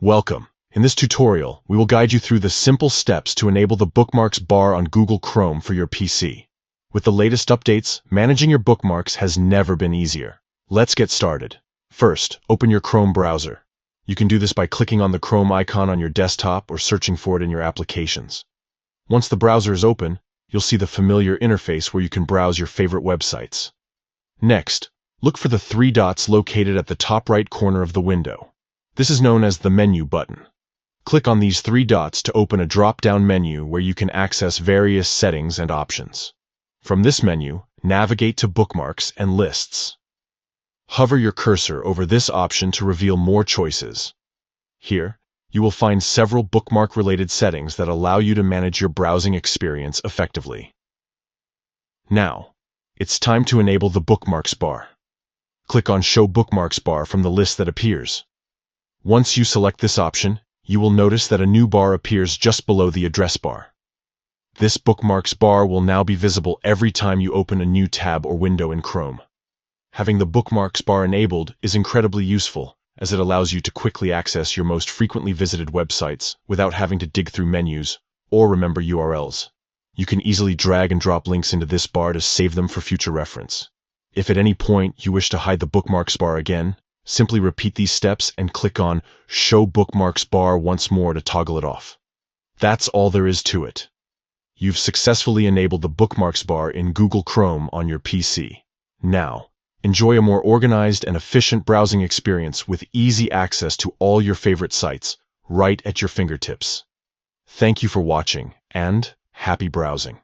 Welcome. In this tutorial, we will guide you through the simple steps to enable the Bookmarks bar on Google Chrome for your PC. With the latest updates, managing your bookmarks has never been easier. Let's get started. First, open your Chrome browser. You can do this by clicking on the Chrome icon on your desktop or searching for it in your applications. Once the browser is open, you'll see the familiar interface where you can browse your favorite websites. Next, look for the three dots located at the top right corner of the window. This is known as the menu button. Click on these three dots to open a drop-down menu where you can access various settings and options. From this menu, navigate to Bookmarks and Lists. Hover your cursor over this option to reveal more choices. Here, you will find several bookmark-related settings that allow you to manage your browsing experience effectively. Now, it's time to enable the Bookmarks bar. Click on Show Bookmarks bar from the list that appears. Once you select this option, you will notice that a new bar appears just below the address bar. This Bookmarks bar will now be visible every time you open a new tab or window in Chrome. Having the Bookmarks bar enabled is incredibly useful, as it allows you to quickly access your most frequently visited websites without having to dig through menus or remember URLs. You can easily drag and drop links into this bar to save them for future reference. If at any point you wish to hide the Bookmarks bar again, simply repeat these steps and click on Show Bookmarks bar once more to toggle it off. That's all there is to it. You've successfully enabled the Bookmarks bar in Google Chrome on your PC. Now, enjoy a more organized and efficient browsing experience with easy access to all your favorite sites right at your fingertips. Thank you for watching, and happy browsing.